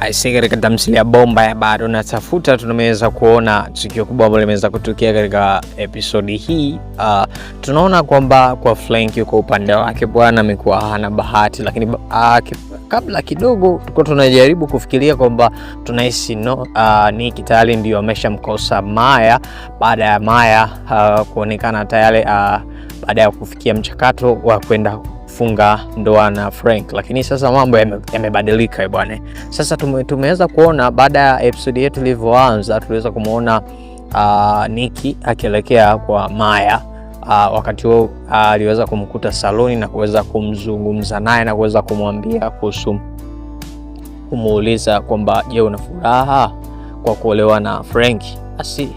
Aisee, katika tamthilia bomba ya Bado Natafuta tumeweza kuona tukio kubwa ambalo limeweza kutokea katika episodi hii. Tunaona kwamba kwa Frank kwa upande wake bwana amekuwa hana bahati, lakini kabla kidogo tulikuwa tunajaribu kufikiria kwamba tunahisi Nicky tayari ndio ameshamkosa Maya baada ya Maya kuonekana tayari baada ya kufikia mchakato wa kwenda funga ndoa na Frank, lakini sasa mambo yamebadilika bwana. Sasa tumeweza kuona baada ya episode yetu ilivyoanza, tuliweza kumuona Nicky akielekea kwa Maya. Wakati huo aliweza kumkuta saloni na kuweza kumzungumza naye na kuweza kumwambia kuhusu, kumuuliza kwamba je, una furaha kwa kuolewa na Frank? Basi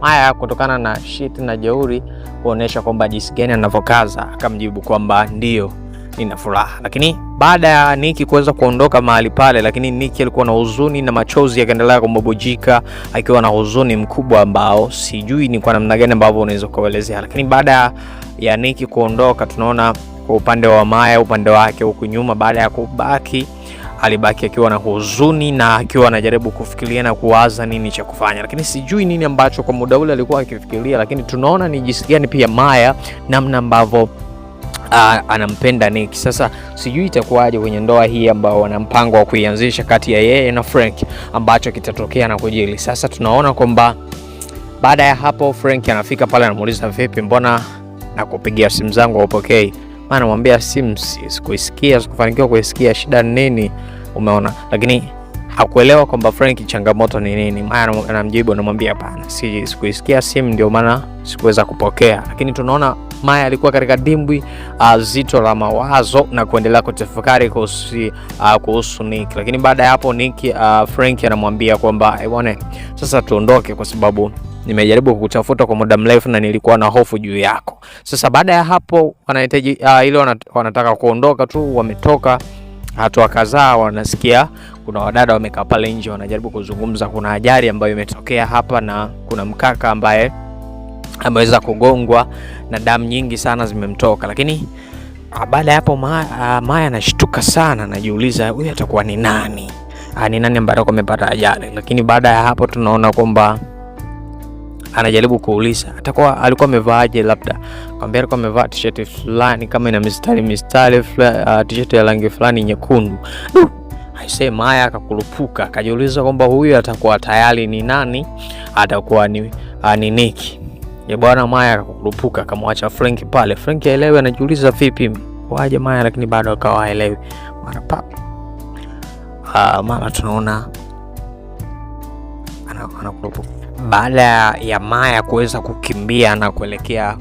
Maya kutokana na shit na jeuri kuonesha kwamba jinsi gani anavokaza akamjibu kwamba ndio nina furaha. Lakini baada ya Nicky kuweza kuondoka mahali pale, lakini Nicky alikuwa na huzuni na machozi yakaendelea kumbubujika, akiwa na huzuni mkubwa ambao sijui ni kwa namna gani ambavyo unaweza kuelezea. Lakini baada ya Nicky kuondoka, tunaona kwa upande wa Maya, upande wake huku nyuma, baada ya kubaki alibaki akiwa na huzuni na akiwa anajaribu kufikiria na kuwaza nini cha kufanya, lakini sijui nini ambacho kwa muda ule alikuwa akifikiria. Lakini tunaona ni jinsi gani pia Maya namna ambavyo anampenda Nicky. Sasa sijui itakuwaje kwenye ndoa hii ambao wana mpango wa kuianzisha kati ya yeye na Frank, ambacho kitatokea na kujili. Sasa tunaona kwamba baada ya hapo Frank anafika pale, anamuuliza vipi, mbona nakupigia simu zangu haupokei? Maana anamwambia simu sikuisikia, sikufanikiwa kuisikia, shida nini? Umeona? Lakini hakuelewa kwamba Frank changamoto ni nini. Maya anamjibu, anamwambia hapana, sikuisikia simu ndio maana sikuweza kupokea. Lakini tunaona Maya alikuwa katika dimbwi zito la mawazo na kuendelea kutafakari kuhusu Nicky. Lakini baada ya hapo Nicky, Frank anamwambia kwamba bwana, sasa tuondoke kwa sababu nimejaribu kukutafuta kwa muda mrefu na nilikuwa na hofu juu yako. Sasa baada ya hapo wanahitaji ile wanataka kuondoka tu, wametoka hatua kadhaa, wanasikia kuna wadada wamekaa pale nje wanajaribu kuzungumza, kuna ajali ambayo imetokea hapa na kuna mkaka ambaye ameweza kugongwa na damu nyingi sana zimemtoka. Lakini baada ya hapo Maya anashtuka sana, anajiuliza huyu atakuwa ni nani? Ni nani ambaye amepata ajali? Lakini baada ya hapo tunaona kwamba anajaribu kuuliza alikuwa amevaaje, labda kwambia alikuwa amevaa t-shirt fulani kama ina mistari t-shirt ya rangi fulani nyekundu. Aisee, Maya akakurupuka, akajiuliza kwamba huyu atakuwa tayari ni nani, atakuwa ni Nicky. Ya bwana, Maya akakurupuka, akamwacha Frank pale. Frank haelewi, anajiuliza vipi waje Maya, lakini bado akawa haelewi. Mara tunaona anakurupuka. Baada ya Maya kuweza kukimbia na kuelekea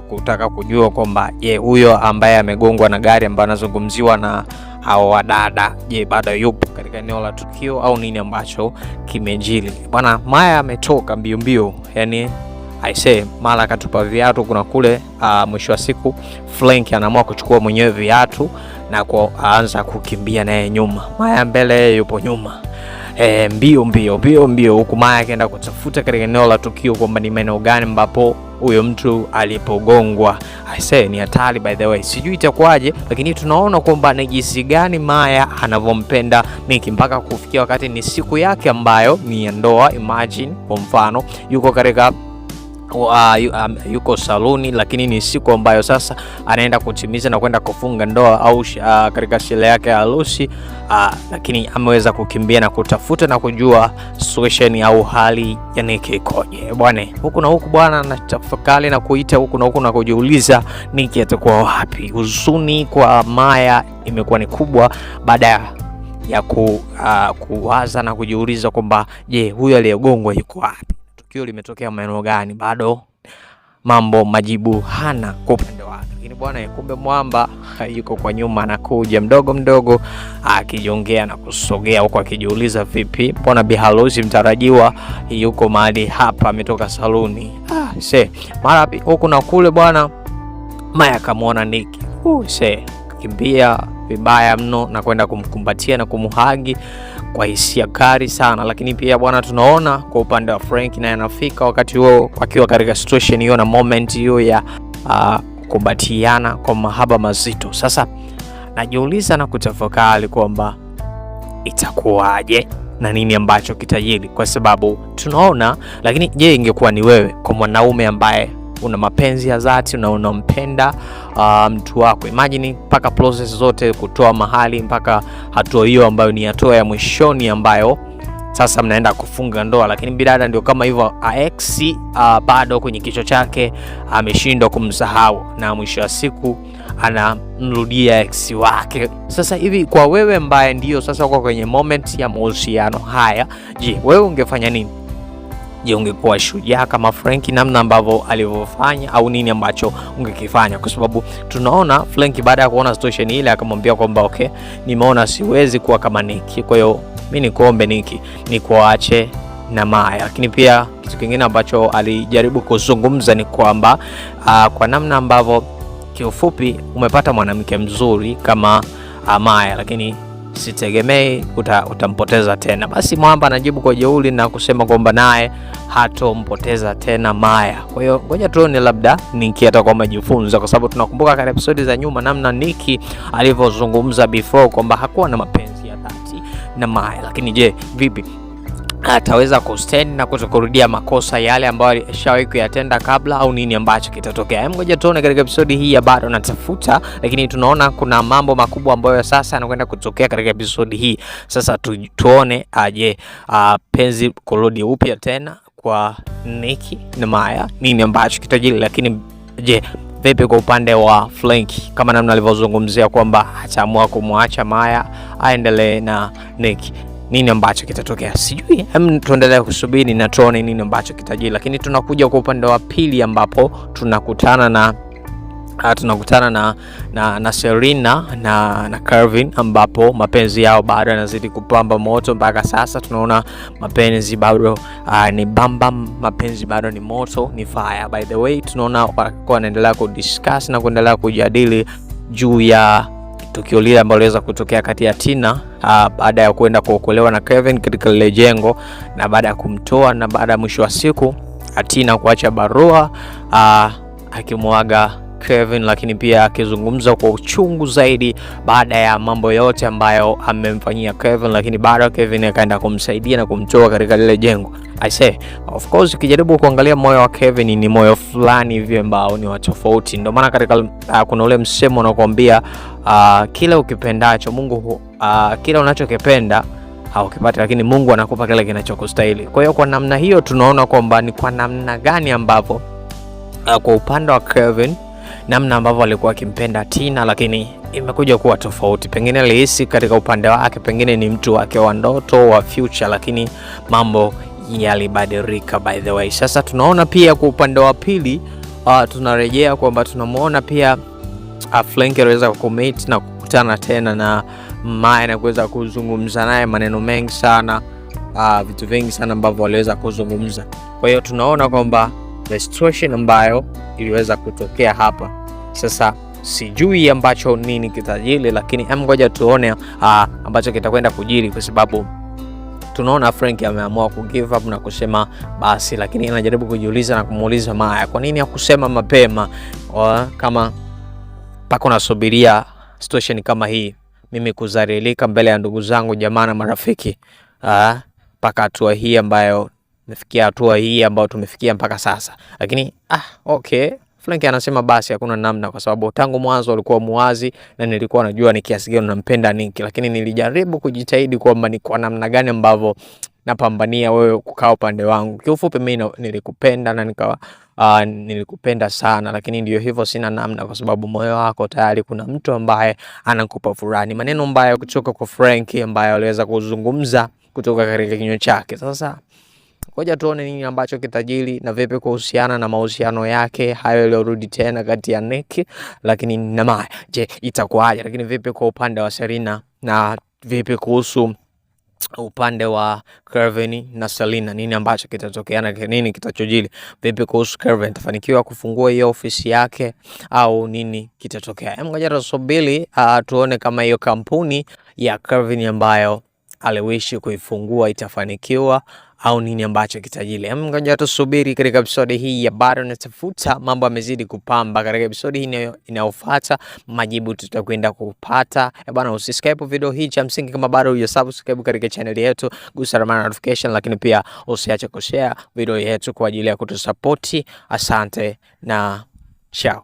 kutaka kujua kwamba je, huyo ambaye amegongwa na gari ambaye anazungumziwa na hao wadada, je, bado yupo katika eneo la tukio au nini ambacho kimejili bwana. Maya ametoka mbio, yani aisee, mara akatupa viatu kuna kule. Mwisho wa siku Frank anaamua kuchukua mwenyewe viatu na kuanza kukimbia naye nyuma. Maya mbele, yupo nyuma. Mbio huku Maya akaenda kutafuta katika eneo la tukio kwamba ni maeneo gani ambapo huyo mtu alipogongwa. I say ni hatari by the way, sijui itakuwaje, lakini tunaona kwamba ni jinsi gani Maya anavompenda Nicky mpaka kufikia wakati ni siku yake ambayo ni ya ndoa. Imagine kwa mfano yuko katika yuko saluni, lakini ni siku ambayo sasa anaenda kutimiza na kwenda kufunga ndoa au katika sherehe yake ya harusi. Lakini ameweza kukimbia na kutafuta na kujua situation au hali ya Nicky ikoje bwana. Huku na huku bwana anatafakari na kuita huku na huku na kujiuliza Nicky atakuwa wapi. Huzuni kwa Maya imekuwa ni kubwa baada ya kuwaza na kujiuliza kwamba je, huyu aliyegongwa yuko wapi, tukio limetokea maeneo gani? Bado majibu hana kwa upande wake. Lakini bwana, kumbe mwamba yuko kwa nyuma anakuja mdogo akijongea na kusogea huko akijiuliza vipi, mbona bi harusi mtarajiwa yuko mahali hapa, ametoka saluni. Mara huko na kule bwana, Maya akamwona Nicky. Kimbia vibaya mno na kwenda kumkumbatia na kumuhagi kwa hisia kali sana. Lakini pia bwana, tunaona kwa upande wa Frank naye anafika wakati huo akiwa katika situation hiyo na moment hiyo ya kumbatiana kwa mahaba mazito. Sasa najiuliza na kutafakari kwamba itakuwaje na nini ambacho kitajiri, kwa sababu tunaona. Lakini je, ingekuwa ni wewe, kwa mwanaume ambaye una mapenzi ya dhati na unampenda mtu wako, imagine mpaka process zote kutoa mahali mpaka hatua hiyo ambayo ni hatua ya mwishoni ambayo sasa mnaenda kufunga ndoa, lakini bidada ndio kama hivyo, ex bado kwenye kichwa chake ameshindwa kumsahau na mwisho wa siku anamrudia ex wake. Sasa hivi kwa wewe ambaye ndio sasa uko kwenye moment ya mahusiano haya, je, wewe ungefanya nini? Je, ungekuwa shujaa kama Franky namna ambavyo alivyofanya, au nini ambacho ungekifanya? Kwa sababu tunaona Franky baada ya kuona situation ile akamwambia kwamba okay, nimeona siwezi kuwa kama Nicky, kwa hiyo mimi nikuombe Nicky, nikuache na Maya. Lakini pia kitu kingine ambacho alijaribu kuzungumza ni kwamba kwa namna ambavyo kiufupi umepata mwanamke mzuri kama Maya, lakini sitegemei utampoteza tena. Basi Mwamba anajibu kwa jeuri na kusema kwamba naye hatompoteza tena Maya. Kwa hiyo ngoja tuone labda Nicky atakuwa amejifunza, kwa sababu tunakumbuka katika episodi za nyuma namna Nicky alivyozungumza before kwamba hakuwa na mapenzi ya dhati na Maya. Lakini je, vipi ataweza kustand na kutokurudia makosa yale ambayo alishawahi kuyatenda kabla, au nini ambacho kitatokea? Ngoja tuone katika episodi hii ya Bado Natafuta. Lakini tunaona kuna mambo makubwa ambayo sasa yanakwenda kutokea katika episodi hii. Sasa tuone aje penzi kurudi upya tena kwa Nicky na Maya, nini ambacho kitajiri. Lakini je, vipi kwa upande wa Franky, kama namna alivyozungumzia kwamba ataamua kumwacha Maya aendelee na Nicky, nini ambacho kitatokea? Sijui, tuendelee kusubiri na tuone nini ambacho kitajiri. Lakini tunakuja kwa upande wa pili ambapo tunakutana na Serena na Kelvin, ambapo mapenzi yao bado yanazidi kupamba moto mpaka sasa. Tunaona mapenzi bado ni bambam, mapenzi bado ni moto, ni fire. By the way, tunaona wanaendelea kudiscuss na kuendelea kujadili juu ya tukio lile ambalo liweza kutokea kati ya Tina baada ya kwenda kuokolewa na Kevin katika lile jengo, na baada ya kumtoa, na baada ya mwisho wa siku Tina kuacha barua akimwaga Kevin, lakini pia akizungumza kwa uchungu zaidi baada ya mambo yote ambayo amemfanyia Kevin, lakini bado Kevin akaenda kumsaidia na kumtoa katika lile jengo. I say, of course, ukijaribu kuangalia moyo wa Kevin ni moyo fulani hivi ambao ni wa tofauti. Ndio maana katika kuna ule msemo unakuambia kila ukipendacho Mungu kila unachokipenda haukipati, lakini Mungu anakupa kile kinachokustahili. Kwa hiyo kwa namna hiyo tunaona kwamba ni kwa namna gani ambavyo kwa upande wa Kevin namna ambavyo alikuwa akimpenda Tina, lakini imekuja kuwa tofauti. Pengine alihisi katika upande wake pengine ni mtu wake wa ndoto wa future, lakini mambo yalibadilika. By the way, sasa tunaona pia kwa upande wa pili tunarejea kwamba tunamuona pia Franky aliweza kucommit na kukutana tena na Maya na kuweza kuzungumza naye maneno mengi sana, vitu vingi sana ambavyo waliweza kuzungumza. Kwa hiyo tunaona kwamba the situation ambayo iliweza kutokea hapa sasa, sijui ambacho nini kitajiri, lakini ngoja tuone ambacho kitakwenda kujiri, kwa sababu tunaona Franky ameamua ku give up na kusema basi, lakini anajaribu kujiuliza na kumuuliza Maya kwa nini hakusema mapema, kama pako nasubiria situation kama hii mimi kuzarilika mbele ya ndugu zangu, jamaa na marafiki, paka hatua hii ambayo tumefikia, hatua hii ambayo tumefikia mpaka sasa. Lakini okay, Franky anasema basi hakuna namna, kwa sababu tangu mwanzo alikuwa muwazi na nilikuwa najua ni kiasi gani nampenda Nicky, lakini nilijaribu kujitahidi kwamba ni kwa namna gani ambavyo napambania wewe kukaa upande wangu. Kiufupi mimi nilikupenda na nikawa nilikupenda sana, lakini ndio hivyo, sina namna, kwa sababu moyo wako tayari kuna mtu ambaye anakupa furaha. Ni maneno mbaya kutoka kwa Franky ambaye aliweza kuzungumza kutoka katika kinywa chake. Sasa ngoja tuone nini ambacho kitajiri, na vipi kuhusiana na mahusiano yake hayo yaliyorudi tena kati ya Nicky lakini na Maya. Je, itakuwaje? Lakini vipi kwa upande wa Serena, na vipi kuhusu upande wa Kelvin na Selena, nini ambacho kitatokea na nini kitachojili? Vipi kuhusu Kelvin, tafanikiwa kufungua hiyo ofisi yake au nini kitatokea? Ngoja tusubiri tuone kama hiyo kampuni ya Kelvin ambayo aliwishi kuifungua itafanikiwa au nini ambacho kitajili. Ngoja tusubiri katika episode hii ya Bado Natafuta. Mambo yamezidi kupamba. Katika episode hii inayofuata majibu tutakwenda kupata. Bwana, usisubscribe video hii, cha msingi kama bado hujasubscribe katika channel yetu, gusa alama ya notification, lakini pia usiache kushare video yetu kwa ajili ya kutusupport. Asante na ciao.